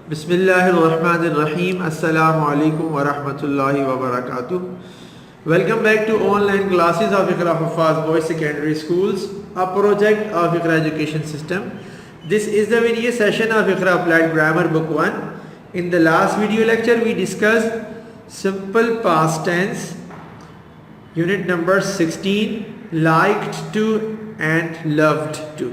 Bismillahirrahmanirrahim. Assalamu alaikum wa rahmatullahi wa barakatuh. Welcome back to online classes of Iqra Huffaz Boys Secondary Schools, a project of Iqra Education System. This is the video session of Iqra Applied Grammar Book 1. In the last video lecture we discussed simple past tense, unit number 16, liked to and loved to.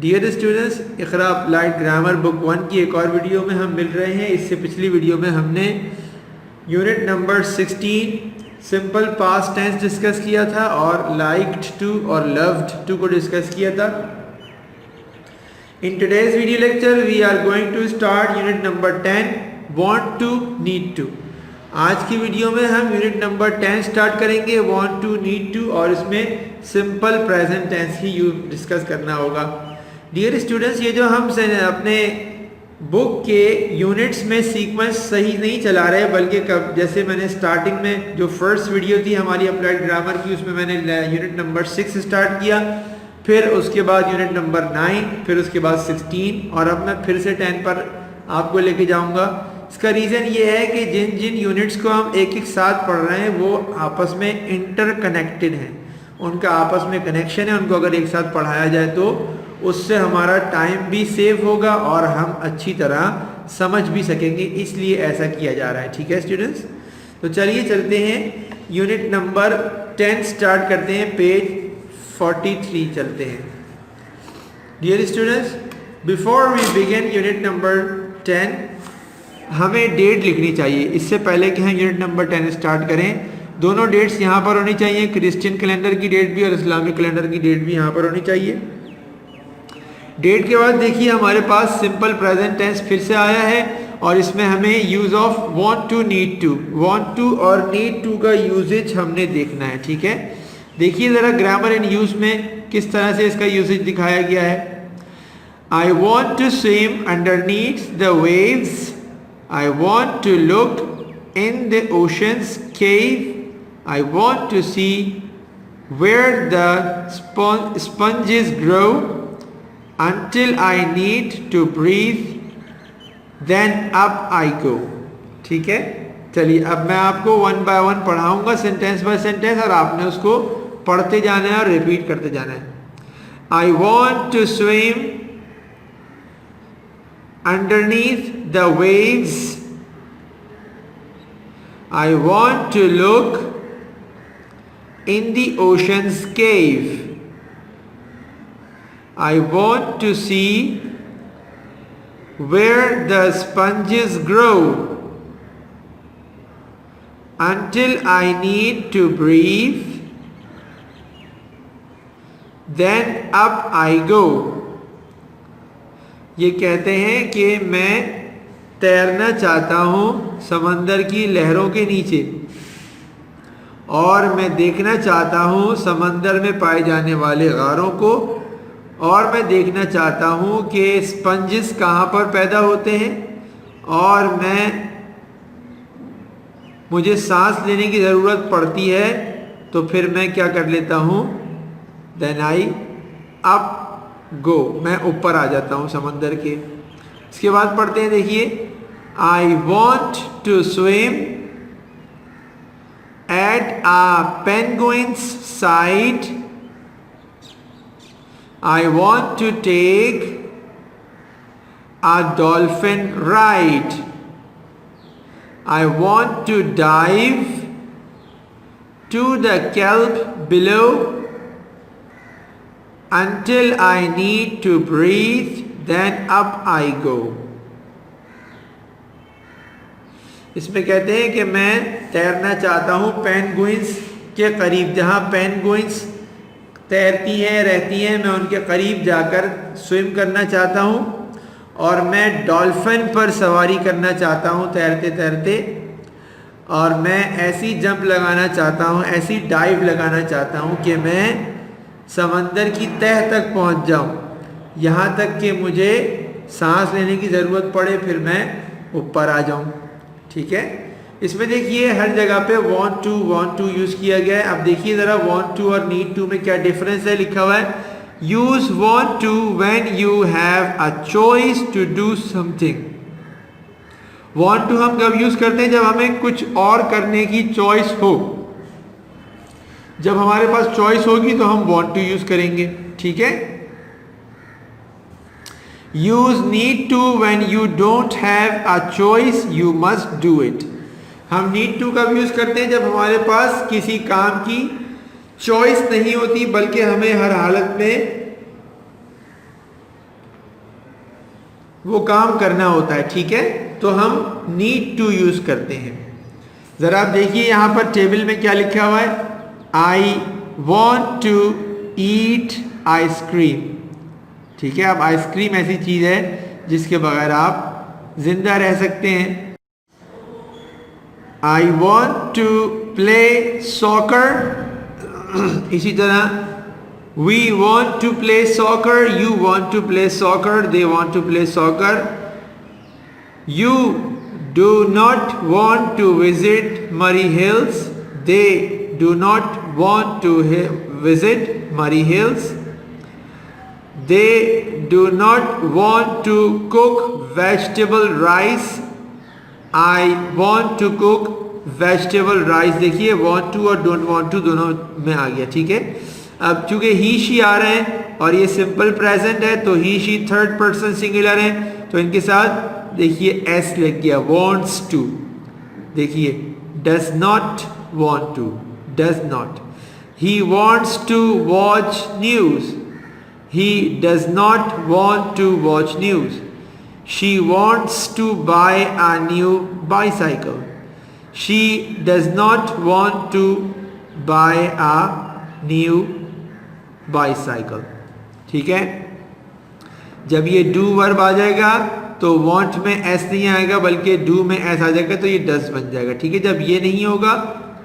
Dear students, Iqra applied grammar book 1 की एक और video में हम मिल रहे हैं। इससे पिछली video में हमने unit number 16 simple past tense discuss किया था और लाइक्ड टू और लव्ड टू को डिस्कस किया था। In today's video lecture we are going to start unit number 10 want to need to. आज की वीडियो में हम यूनिट नंबर 10 स्टार्ट करेंगे, वांट टू नीड टू, और इसमें सिंपल प्रेजेंट टेंस ही डिस्कस करना होगा। डियर स्टूडेंट्स, ये जो हम अपने बुक के यूनिट्स में सीक्वेंस सही नहीं चला रहे, बल्कि जैसे मैंने स्टार्टिंग में जो फर्स्ट वीडियो थी हमारी अप्लाइड ग्रामर की, उसमें मैंने यूनिट नंबर 6 स्टार्ट किया, फिर उसके बाद यूनिट नंबर 9, फिर उसके बाद 16, और अब मैं फिर से 10 पर आपको लेके जाऊंगा। इसका रीज़न ये है कि जिन जिन यूनिट्स को हम एक एक साथ पढ़ रहे हैं वो आपस में इंटरकनेक्टेड हैं, उनका आपस में कनेक्शन है। उनको अगर एक साथ पढ़ाया जाए तो उससे हमारा टाइम भी सेव होगा और हम अच्छी तरह समझ भी सकेंगे, इसलिए ऐसा किया जा रहा है। ठीक है स्टूडेंट्स, तो चलिए चलते हैं यूनिट नंबर 10 स्टार्ट करते हैं, पेज 43 चलते हैं। Dear students, before we begin unit number 10 हमें डेट लिखनी चाहिए। इससे पहले कि हम यूनिट नंबर 10 स्टार्ट करें, दोनों डेट्स यहाँ पर होनी चाहिए, क्रिश्चियन कैलेंडर की डेट भी और इस्लामिक कैलेंडर की डेट भी यहाँ पर होनी चाहिए। डेट के बाद देखिए हमारे पास सिंपल प्रेजेंट टेंस फिर से आया है और इसमें हमें use of want to need to, want to और नीड टू का यूजेज हमने देखना है। ठीक है, देखिए ज़रा ग्रामर इन यूज में किस तरह से इसका यूजेज दिखाया गया है। I want to swim underneath the waves, I want to look in the ocean's cave, I want to see where the sponges grow, until I need to breathe, then up I go। ठीक है, चलिए अब मैं आपको 1 by 1 पढ़ाऊंगा, sentence by sentence, और आपने उसको पढ़ते जाना है और रिपीट करते जाना है। I want to swim underneath the waves, I want to look in the ocean's cave, I want to see where the sponges grow, until I need to breathe, then up I go। ये कहते हैं कि मैं तैरना चाहता हूँ समंदर की लहरों के नीचे, और मैं देखना चाहता हूँ समंदर में पाए जाने वाले गारों को, और मैं देखना चाहता हूँ कि स्पंजेस कहाँ पर पैदा होते हैं, और मुझे सांस लेने की ज़रूरत पड़ती है तो फिर मैं क्या कर लेता हूँ, देन आई अप गो, मैं ऊपर आ जाता हूँ समंदर के। इसके बाद पढ़ते हैं, देखिए I want to swim at a penguins side, I want to take a dolphin ride, I want to dive to the kelp below, until I need to breathe, then up I go। इसमें कहते हैं कि मैं तैरना चाहता हूँ penguins के करीब, जहाँ पेंगुइन्स तैरती हैं रहती हैं, मैं उनके करीब जाकर स्विम करना चाहता हूँ, और मैं डॉल्फिन पर सवारी करना चाहता हूँ तैरते तैरते, और मैं ऐसी जंप लगाना चाहता हूँ, ऐसी डाइव लगाना चाहता हूँ कि मैं समंदर की तह तक पहुँच जाऊँ, यहाँ तक कि मुझे सांस लेने की ज़रूरत पड़े, फिर मैं ऊपर आ जाऊँ। ठीक है, इसमें देखिए हर जगह पे want to यूज किया गया है। अब देखिए ज़रा want to और need to में क्या डिफरेंस है, लिखा हुआ है use want to when you have a choice to do something। want to हम कब यूज करते हैं? जब हमें कुछ और करने की चॉइस हो। जब हमारे पास चॉइस होगी तो हम want to यूज करेंगे, ठीक है। Use need to when you don't have a choice, you must do it। हम need to कब यूज करते हैं? जब हमारे पास किसी काम की चॉइस नहीं होती बल्कि हमें हर हालत में वो काम करना होता है, ठीक है, तो हम need to यूज करते हैं। जरा आप देखिए यहां पर टेबल में क्या लिखा हुआ है, I want to eat ice cream, ठीक है। अब आइसक्रीम ऐसी चीज है जिसके बगैर आप जिंदा रह सकते हैं। I want to play soccer इसी तरह we want to play soccer, you want to play soccer, they want to play soccer। You do not want to visit Murray Hills, they do not want to visit Murray Hills। They do not want to cook vegetable rice, I want to cook vegetable rice। देखिए want to और don't want to दोनों में आ गया, ठीक है। अब चूंकि ही she आ रहे हैं और ये सिंपल प्रेजेंट है तो ही शी थर्ड पर्सन सिंगुलर है, तो इनके साथ देखिए एस लग गया, wants to। देखिए does not want to, does not। he wants to watch news, he does not want to watch news। she wants to buy a new bicycle, she does not want to buy a new bicycle, ठीक है। जब ये do verb आ जाएगा तो want में s नहीं आएगा बल्कि do में s आ जाएगा, तो ये does बन जाएगा, ठीक है। जब ये नहीं होगा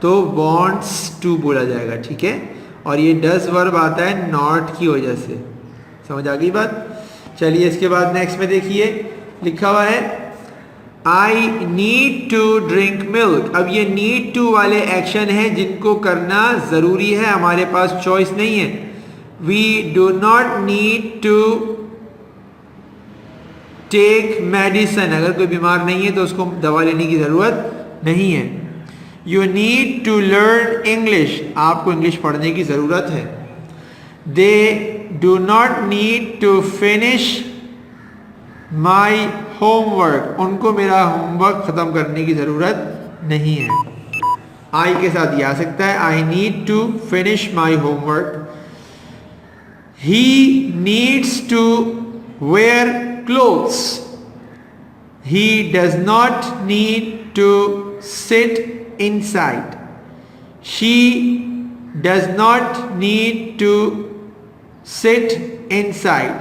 तो wants to बोला जाएगा, ठीक है। और ये does वर्ब आता है not की वजह से, समझ आ गई बात। चलिए इसके बाद नेक्स्ट में देखिए लिखा हुआ है I need to drink milk। अब ये need to वाले एक्शन हैं जिनको करना जरूरी है, हमारे पास चॉइस नहीं है। We do not need to take medicine। अगर कोई बीमार नहीं है तो उसको दवा लेने की जरूरत नहीं है। You need to learn English। आपको इंग्लिश पढ़ने की जरूरत है। They do not need to finish my homework। उनको मेरा होमवर्क खत्म करने की जरूरत नहीं है। I के साथ ये आ सकता है, I need to finish my homework। He needs to wear clothes, he does not need to sit inside। she does not need to sit inside,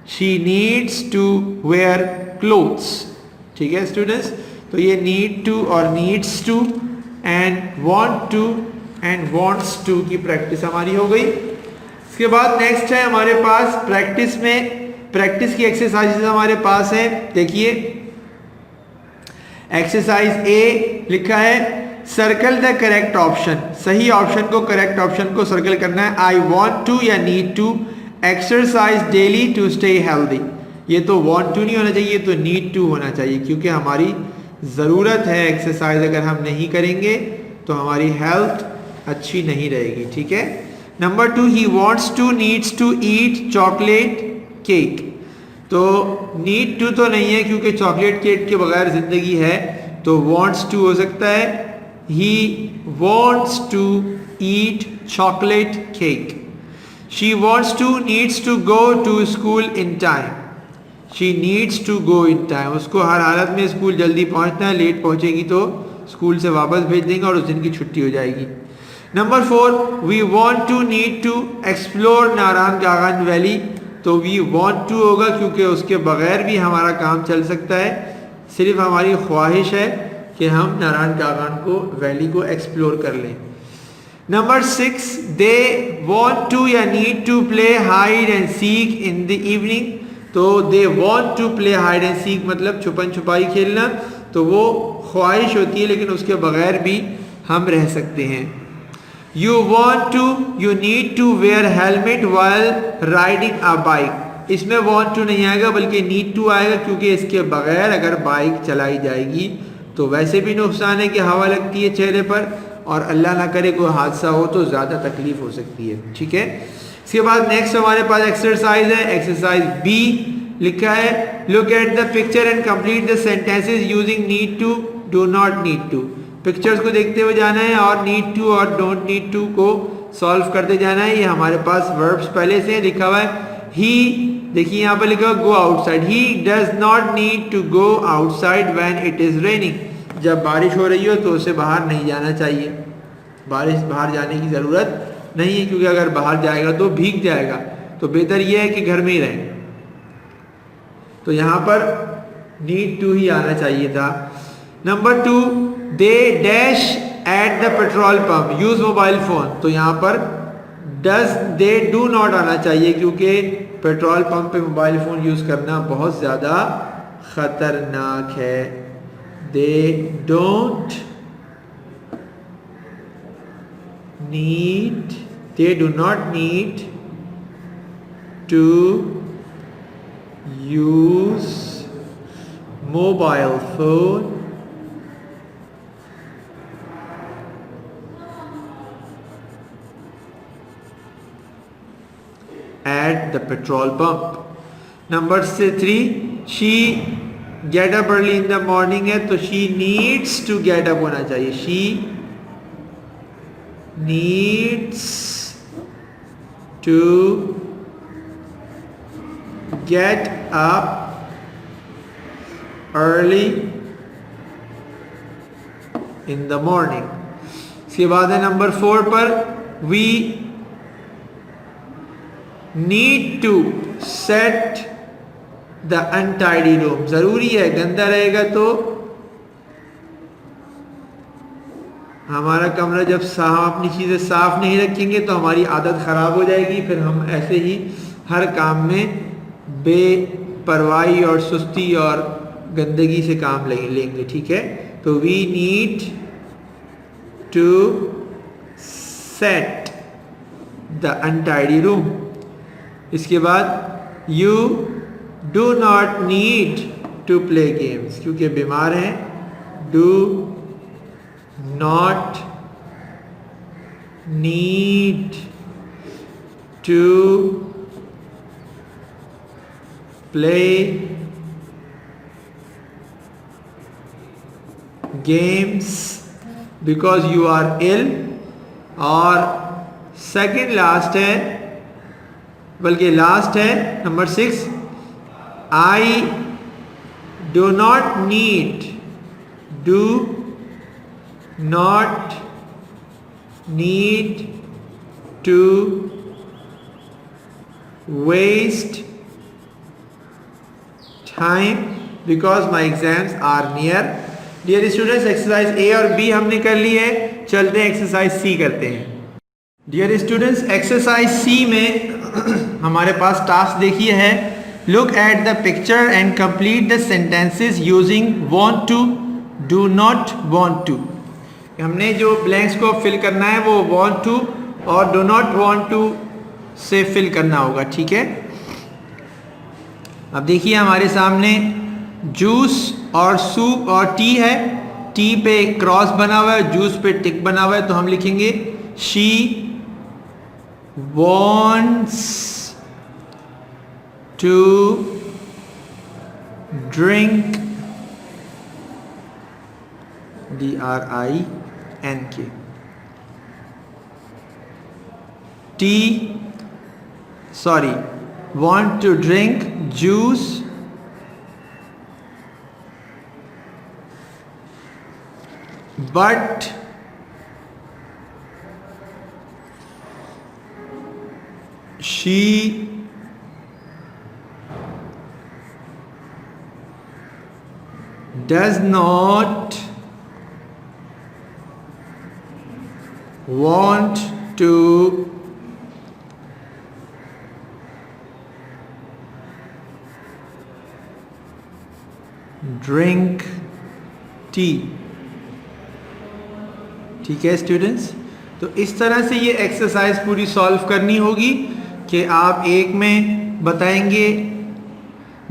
she needs to wear clothes, ठीक है students. तो ये need to और needs to and want to and wants to की practice हमारी हो गई। इसके बाद नेक्स्ट है हमारे पास प्रैक्टिस में, प्रैक्टिस की एक्सरसाइजेस हमारे पास है। देखिए एक्सरसाइज ए लिखा है सर्कल द करेक्ट ऑप्शन। सही ऑप्शन को, करेक्ट ऑप्शन को सर्कल करना है। आई वॉन्ट टू या need to exercise daily to stay healthy. ये तो वॉन्ट टू नहीं होना चाहिए, तो नीड टू होना चाहिए, क्योंकि हमारी ज़रूरत है एक्सरसाइज। अगर हम नहीं करेंगे तो हमारी हेल्थ अच्छी नहीं रहेगी, ठीक है। Number 2, he wants to needs to eat chocolate cake. तो नीड टू तो नहीं है क्योंकि चॉकलेट केक के बगैर ज़िंदगी है, तो वॉन्ट्स टू हो सकता है। He wants to eat chocolate cake. She wants to needs to go to school in time. She needs to go in time. उसको हर हालत में स्कूल जल्दी पहुंचना है, लेट पहुंचेगी तो स्कूल से वापस भेज देंगे और उस दिन की छुट्टी हो जाएगी। Number 4, we want to need to explore Naran Kaghan valley. तो वी वॉन्ट टू होगा क्योंकि उसके बगैर भी हमारा काम चल सकता है। सिर्फ हमारी ख्वाहिश है कि हम नारायण कागान को, वैली को एक्सप्लोर कर लें। नंबर 6, दे वॉन्ट टू या need to play hide and seek in the evening. तो they want to play hide and seek मतलब छुपन छुपाई खेलना, तो वो ख्वाहिश होती है, लेकिन उसके बगैर भी हम रह सकते हैं। You want to, you need to wear helmet while riding a bike। इसमें want to नहीं आएगा बल्कि need to आएगा, क्योंकि इसके बगैर अगर बाइक चलाई जाएगी तो वैसे भी नुकसान है कि हवा लगती है चेहरे पर, और अल्लाह ना करे कोई हादसा हो तो ज़्यादा तकलीफ हो सकती है। ठीक है, इसके बाद नेक्स्ट हमारे पास एक्सरसाइज है। एक्सरसाइज बी लिखा है, look at the picture and complete the sentences using need to, do not need to. Pictures को देखते हुए जाना है और नीड टू और डोंट नीड टू को सॉल्व करते जाना है। ये हमारे पास वर्ब्स पहले से लिखा हुआ है। ही, देखिए यहाँ पर लिखा हुआ go outside, he does not need to go outside when it is raining. जब बारिश हो रही हो तो उसे बाहर नहीं जाना चाहिए, बाहर जाने की ज़रूरत नहीं है, क्योंकि अगर बाहर जाएगा तो भीग जाएगा, तो बेहतर यह है कि घर में ही रहें। तो यहाँ पर नीड टू ही आना चाहिए था। Number 2, they dash at the petrol pump use mobile phone. तो यहाँ पर डज दे डू नॉट आना चाहिए, क्योंकि पेट्रोल पंप पे मोबाइल फोन यूज करना बहुत ज़्यादा खतरनाक है। They don't need, they do not need to use mobile phone at the petrol pump. Number 3, she get up early in the morning है, तो she needs to get up होना चाहिए। she needs to get up early in the morning। इसके बाद है number 4 पर, we need to set the untidy room। ज़रूरी है, गंदा रहेगा तो हमारा कमरा, जब हम अपनी चीज़ें साफ नहीं रखेंगे तो हमारी आदत ख़राब हो जाएगी, फिर हम ऐसे ही हर काम में बेपरवाही और सुस्ती और गंदगी से काम लेंगे। ठीक है, तो we need to set the untidy room. इसके बाद you do not need to play games, क्योंकि बीमार हैं। Do not need to play games because you are ill। और सेकंड लास्ट है, बल्कि लास्ट है number 6, I do not need, do not need to waste time because my exams are near। Dear students, exercise A और B हमने कर ली है, चलते हैं एक्सरसाइज सी करते हैं। डियर स्टूडेंट्स, एक्सरसाइज सी में हमारे पास टास्क देखिए है, look at the picture and complete the sentences using want to, do not want to. हमने जो ब्लैंक्स को फिल करना है वो वांट टू और डू नॉट वांट टू से फिल करना होगा। ठीक है, अब देखिए हमारे सामने जूस और सूप और टी है। टी पे क्रॉस बना हुआ है, जूस पे टिक बना हुआ है, तो हम लिखेंगे she wants to drink, D-R-I-N-K, want to drink juice but she does not want to drink tea। ठीक है स्टूडेंट्स, तो इस तरह से ये एक्सरसाइज पूरी सॉल्व करनी होगी कि आप एक में बताएंगे।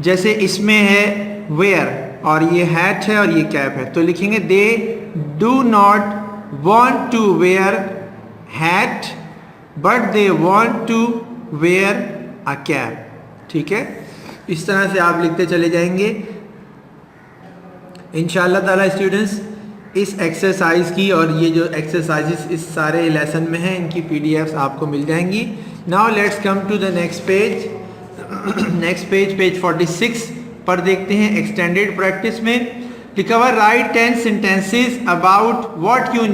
जैसे इसमें है वेयर और ये हैट है और ये कैप है, तो लिखेंगे they do not want to wear hat but they want to wear a cap। ठीक है, इस तरह से आप लिखते चले जाएंगे। इंशाल्लाह ताला स्टूडेंट्स इस एक्सरसाइज की और ये जो एक्सरसाइजेस इस सारे लेसन में हैं इनकी पीडीएफ्स आपको मिल जाएंगी। Now let's come to the next page. Next page page 46 पर देखते हैं एक्सटेंडेड प्रैक्टिस में लिखा हुआ write 10 sentences about what you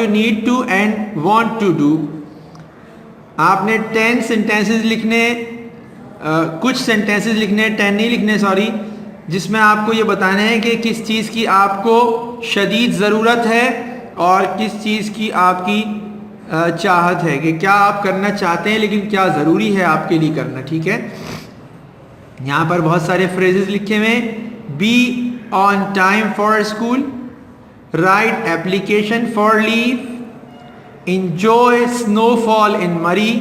need to and want to do। आपने 10 sentences लिखने, कुछ sentences लिखने, 10 नहीं लिखने सॉरी, जिसमें आपको ये बताना है कि किस चीज़ की आपको शदीद ज़रूरत है और किस चीज़ की आपकी चाहत है, कि क्या आप करना चाहते हैं लेकिन क्या ज़रूरी है आपके लिए करना। ठीक है, यहाँ पर बहुत सारे फ्रेजेस लिखे हुए हैं। B on time for school, right application for leave, enjoy snowfall in Murray,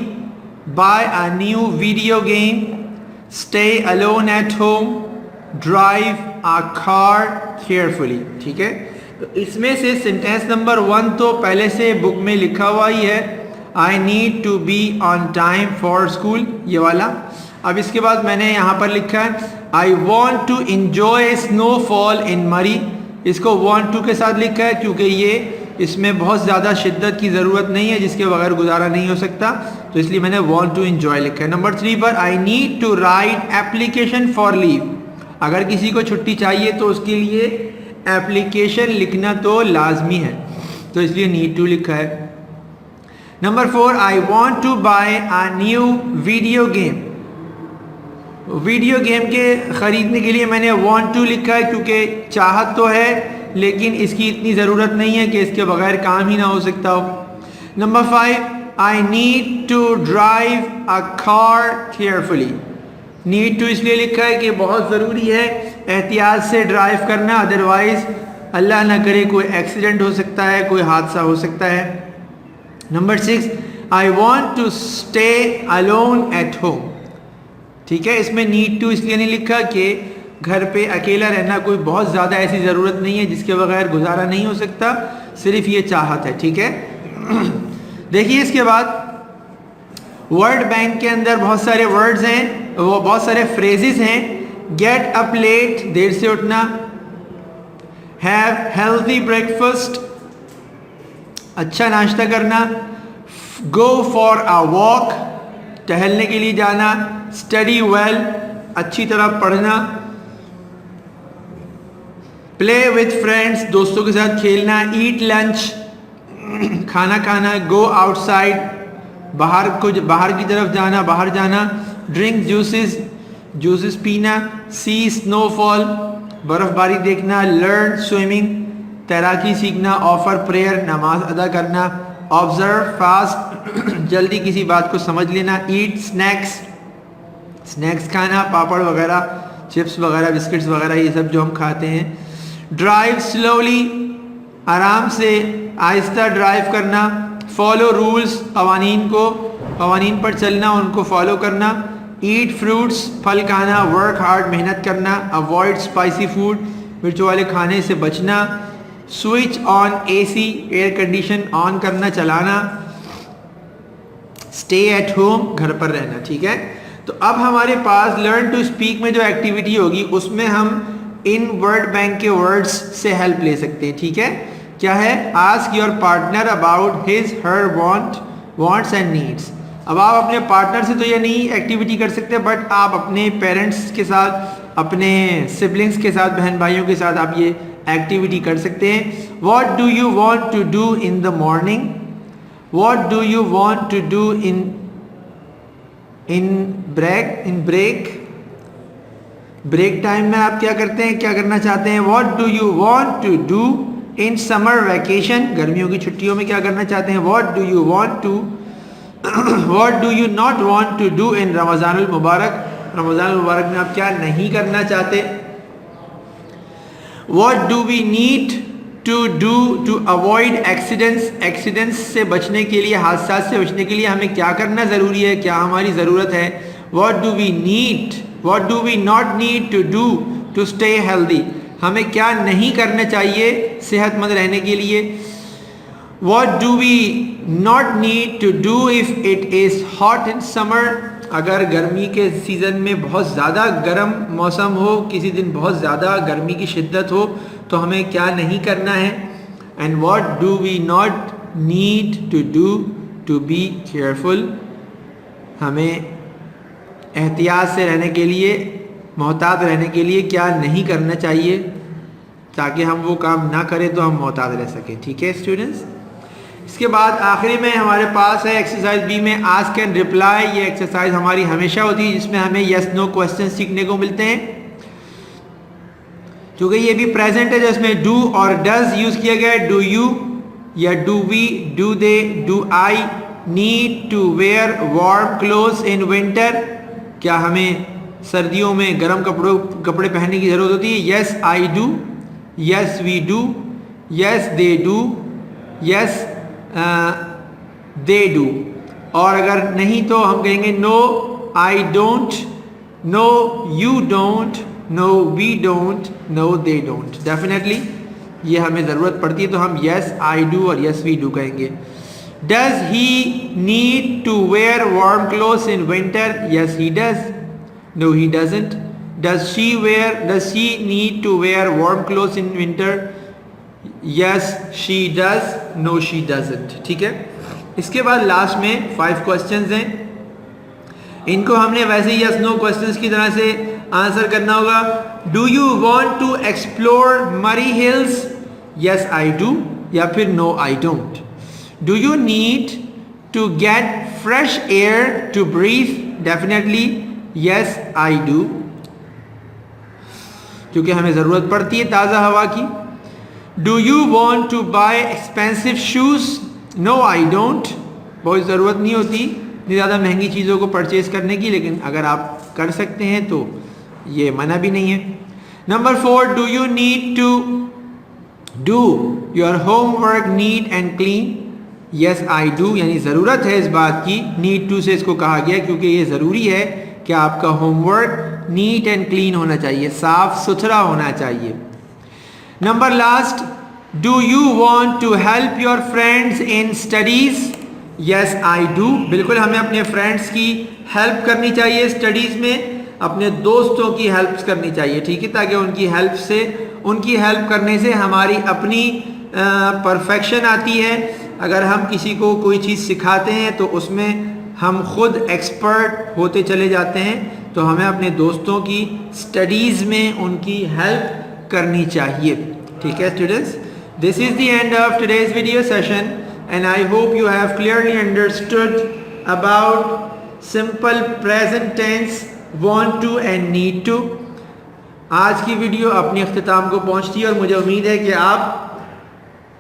buy a new video game, stay alone at home, drive a car carefully। ठीक है, तो इसमें से सेंटेंस नंबर 1 तो पहले से बुक में लिखा हुआ ही है, I need to be on time for school, ये वाला। अब इसके बाद मैंने यहाँ पर लिखा है I want to enjoy snowfall in Murree. इसको वॉन्ट टू के साथ लिखा है क्योंकि ये इसमें बहुत ज़्यादा शिद्दत की ज़रूरत नहीं है जिसके बगैर गुजारा नहीं हो सकता, तो इसलिए मैंने वॉन्ट टू इंजॉय लिखा है। नंबर 3 पर I need to write application for leave. अगर किसी को छुट्टी चाहिए तो उसके लिए एप्लीकेशन लिखना तो लाजमी है, तो इसलिए नीड टू लिखा है। Number 4 I want to buy a new video game. Video game के ख़रीदने के लिए मैंने वांट टू लिखा है क्योंकि चाहत तो है लेकिन इसकी इतनी ज़रूरत नहीं है कि इसके बगैर काम ही ना हो सकता हो। Number 5 I need to drive a car carefully. Need to इसलिए लिखा है कि बहुत ज़रूरी है एहतियात से ड्राइव करना, अदरवाइज़ अल्लाह ना करे कोई एक्सीडेंट हो सकता है, कोई हादसा हो सकता है। Number 6 I want to stay alone at home. ठीक है, इसमें नीड टू इसलिए नहीं लिखा कि घर पे अकेला रहना कोई बहुत ज़्यादा ऐसी ज़रूरत नहीं है जिसके बगैर गुजारा नहीं हो सकता, सिर्फ ये चाहत है। ठीक है, देखिए इसके बाद वर्ड बैंक के अंदर बहुत सारे वर्ड्स हैं, वो बहुत सारे फ्रेजेस हैं। गेट अप लेट, देर से उठना, हैव हेल्दी ब्रेकफास्ट, अच्छा नाश्ता करना, गो फॉर अ वॉक, टहलने के लिए जाना, स्टडी वेल, अच्छी तरह पढ़ना, प्ले विथ फ्रेंड्स, दोस्तों के साथ खेलना, ईट लंच, खाना खाना, गो आउटसाइड, बाहर की तरफ जाना, बाहर जाना, ड्रिंक जूसेस पीना, सी स्नोफॉल, बर्फबारी देखना, लर्न स्विमिंग, तैराकी सीखना, ऑफर प्रेयर, नमाज अदा करना, ऑब्जर्व फास्ट, जल्दी किसी बात को समझ लेना, ईट स्नैक्स खाना, पापड़ वगैरह, चिप्स वगैरह, बिस्किट्स वगैरह, ये सब जो हम खाते हैं। ड्राइव स्लोली, आराम से आहिस्ता ड्राइव करना, फॉलो रूल्स, कवानीन पर चलना, उनको फॉलो करना, ईट फ्रूट्स, फल खाना, वर्क हार्ड, मेहनत करना, अवॉइड स्पाइसी फूड, मिर्च वाले खाने से बचना, switch on AC, air condition on करना, चलाना, स्टे एट होम, घर पर रहना। ठीक है, तो अब हमारे पास लर्न टू स्पीक में जो एक्टिविटी होगी उसमें हम इन वर्ड बैंक के वर्ड्स से हेल्प ले सकते हैं। ठीक है, क्या है? Ask your partner about his her wants and needs. अब आप अपने पार्टनर से तो ये नहीं एक्टिविटी कर सकते, बट आप अपने पेरेंट्स के साथ, अपने सिबलिंग्स के साथ, बहन भाइयों के साथ आप ये एक्टिविटी कर सकते हैं। What do you want to do in the morning, what do you want to do in break time में आप क्या करते हैं, क्या करना चाहते हैं। What do you want to do in summer vacation, गर्मियों की छुट्टियों में क्या करना चाहते हैं। What do you not want to do in Ramzanul Mubarak, Ramzan Mubarak में आप क्या नहीं करना चाहते। What do we need to avoid accidents से बचने के लिए, हादसा से बचने के लिए हमें क्या करना ज़रूरी है, क्या हमारी ज़रूरत है. What do we not need to do to stay healthy, हमें क्या नहीं करना चाहिए सेहतमंद रहने के लिए. What do we not need to do if it is hot in summer, अगर गर्मी के सीज़न में बहुत ज़्यादा गर्म मौसम हो, किसी दिन बहुत ज़्यादा गर्मी की शिद्दत हो, तो हमें क्या नहीं करना है. And what do we not need to do to be careful, हमें एहतियात से रहने के लिए, मोहतात रहने के लिए क्या नहीं करना चाहिए, ताकि हम वो काम ना करें तो हम मोहतात रह सकें. ठीक है स्टूडेंट्स. इसके बाद आखिरी में हमारे पास है एक्सरसाइज बी में आस्क एंड रिप्लाई. ये एक्सरसाइज हमारी हमेशा होती है जिसमें हमें यस नो क्वेश्चन सीखने को मिलते हैं. क्योंकि ये भी प्रेजेंट है जिसमें डू और डज यूज किया गया है. डू यू या do we, do they, do I need to wear warm clothes in winter, क्या हमें सर्दियों में गर्म कपड़े पहनने की ज़रूरत होती है. Yes I do, yes we do, yes they do, yes they do. और अगर नहीं तो हम कहेंगे no I don't, no you don't, no we don't, no they don't. Definitely ये हमें ज़रूरत पड़ती है तो हम यस आई डू और यस वी डू कहेंगे. Does he need to wear warm clothes in winter, yes he does, no he doesn't. Does she need to wear warm clothes in winter, yes she does, no she doesn't. ठीक है. इसके बाद last में 5 questions हैं. इनको हमने वैसे ही yes know questions की तरह से आंसर करना होगा. Do you want to explore Murree hills, yes I do या फिर no I don't. Do you need to get fresh air to breathe, definitely yes I do, क्योंकि हमें ज़रूरत पड़ती है ताज़ा हवा की. Do you want to buy expensive shoes, no I don't, बहुत ज़रूरत नहीं होती इतनी ज़्यादा महंगी चीज़ों को परचेज़ करने की, लेकिन अगर आप कर सकते हैं तो ये मना भी नहीं है. Number 4, do you need to do your homework neat and clean, yes I do, यानी ज़रूरत है इस बात की. नीड टू से इसको कहा गया क्योंकि ये ज़रूरी है कि आपका होमवर्क नीट एंड क्लीन होना चाहिए, साफ़ सुथरा होना चाहिए. Number last, do you want to help your friends in studies, yes I do, बिल्कुल हमें अपने फ्रेंड्स की हेल्प करनी चाहिए स्टडीज़ में, अपने दोस्तों की हेल्प करनी चाहिए. ठीक है, ताकि उनकी हेल्प करने से हमारी अपनी परफेक्शन आती है. अगर हम किसी को कोई चीज़ सिखाते हैं तो उसमें हम खुद एक्सपर्ट होते चले जाते हैं, तो हमें अपने दोस्तों की स्टडीज़ में उनकी हेल्प करनी चाहिए. ठीक है students, this is the end of today's video session and I hope you have clearly understood about simple present tense, want to and need to. आज की वीडियो अपनी अख्ताम को पहुंचती है और मुझे उम्मीद है कि आप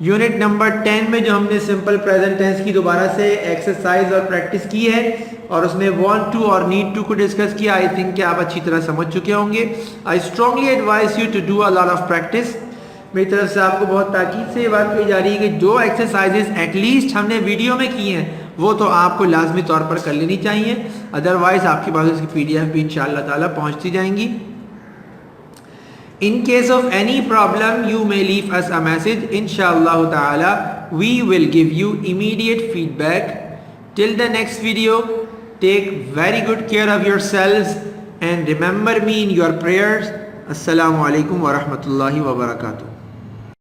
यूनिट नंबर 10 में जो हमने सिंपल प्रेजेंट टेंस की दोबारा से एक्सरसाइज और प्रैक्टिस की है और उसमें वांट टू और नीड टू को डिस्कस किया, आई थिंक कि आप अच्छी तरह समझ चुके होंगे. I strongly advice you to do a lot of practice. मेरी तरफ से आपको बहुत ताकीद से ये बात कही जा रही है कि जो एक्सरसाइजेस एटलीस्ट हमने वीडियो में की हैं वो तो आपको लाजमी तौर पर कर लेनी चाहिए, अदरवाइज आपके पास उसकी PDF भी इंशाअल्लाह ताला पहुँचती जाएंगी. In case of any problem, you may leave us a message. Inshallah ta'ala, we will give you immediate feedback. Till the next video, take very good care of yourselves and remember me in your prayers. Assalamu alaikum wa rahmatullahi wa barakatuh.